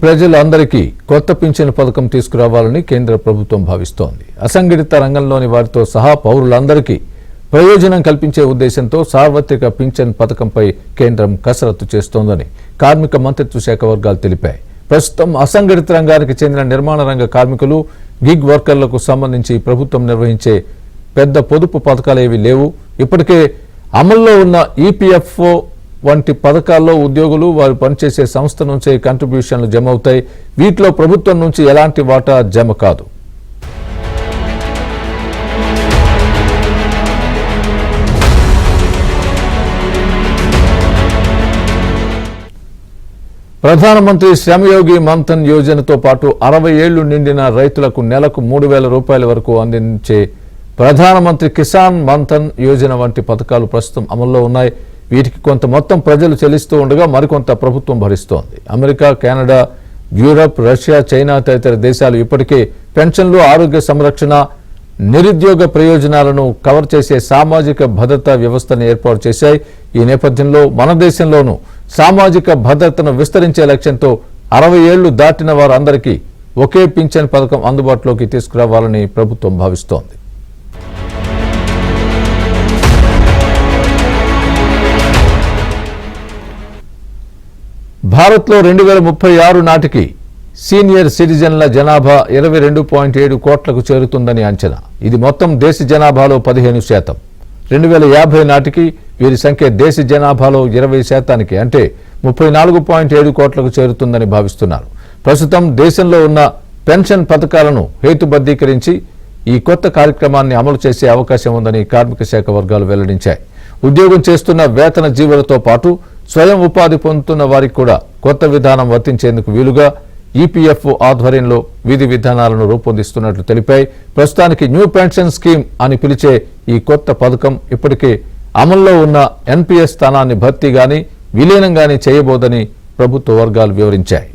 ప్రజలందరికీ కొత్త పింఛను పథకం తీసుకురావాలని కేంద్ర ప్రభుత్వం భావిస్తోంది. అసంఘటిత రంగంలోని వారితో సహా పౌరులందరికీ ప్రయోజనం కల్పించే ఉద్దేశంతో సార్వత్రిక పింఛన్ పథకంపై కేంద్రం కసరత్తు చేస్తోందని కార్మిక మంత్రిత్వ శాఖ వర్గాలు తెలిపాయి. ప్రస్తుతం అసంఘటిత రంగానికి చెందిన నిర్మాణ రంగ కార్మికులు, గిగ్ వర్కర్లకు సంబంధించి ప్రభుత్వం నిర్వహించే పెద్ద పొదుపు పథకాలేవీ లేవు. ఇప్పటికే అమల్లో ఉన్న ఈపీఎఫ్ఓ వంటి పథకాల్లో ఉద్యోగులు వారు పనిచేసే సంస్థ నుంచే కంట్రిబ్యూషన్లు జమ అవుతాయి. వీటిలో ప్రభుత్వం నుంచి ఎలాంటి వాటా జమ కాదు. ప్రధానమంత్రి శ్రమయోగి మన్ధన్ యోజనతో పాటు 60 ఏళ్లు నిండిన రైతులకు నెలకు 3,000 రూపాయల వరకు అందించే ప్రధానమంత్రి కిసాన్ మన్ధన్ యోజన వంటి పథకాలు ప్రస్తుతం అమల్లో ఉన్నాయి. వీటికి కొంత మొత్తం ప్రజలు చెల్లిస్తూ ఉండగా మరికొంత ప్రభుత్వం భరిస్తోంది. America, Canada, Europe, Russia, China తదితర దేశాలు ఇప్పటికే పెన్షన్లు, ఆరోగ్య సంరక్షణ, నిరుద్యోగ ప్రయోజనాలను కవర్ చేసే సామాజిక భద్రతా వ్యవస్థను ఏర్పాటు చేశాయి. ఈ నేపథ్యంలో మన దేశంలోనూ సామాజిక భద్రతను విస్తరించే లక్ష్యంతో 60 ఏళ్లు దాటిన వారందరికీ ఒకే పింఛన్ పథకం అందుబాటులోకి తీసుకురావాలని ప్రభుత్వం భావిస్తోంది. భారత్లో 2036 నాటికి సీనియర్ సిటిజన్ల జనాభా 22.7 కోట్లకు చేరుతుందని అంచనా. ఇది మొత్తం దేశ జనాభాలో 15%. 2050 నాటికి వీరి సంఖ్య దేశ జనాభాలో 20% అంటే 34.7 కోట్లకు చేరుతుందని భావిస్తున్నారు. ప్రస్తుతం దేశంలో ఉన్న పెన్షన్ పథకాలను హేతుబద్ధీకరించి ఈ కొత్త కార్యక్రమాన్ని అమలు చేసే అవకాశం ఉందని కార్మిక శాఖ వర్గాలు వెల్లడించాయి. ఉద్యోగం చేస్తున్న వేతన జీవులతో పాటు స్వయం ఉపాధి పొందుతున్న వారికి కూడా కొత్త విధానం వర్తించేందుకు వీలుగా ఈపీఎఫ్ఓ ఆధ్వర్యంలో విధి విధానాలను రూపొందిస్తున్నట్లు తెలిపాయి. ప్రస్తుతానికి న్యూ పెన్షన్ స్కీమ్ అని పిలిచే ఈ కొత్త పథకం ఇప్పటికే అమల్లో ఉన్న ఎన్పీఎస్ స్థానాన్ని భర్తీ గాని విలీనం గాని చేయబోదని ప్రభుత్వ వర్గాలు వివరించాయి.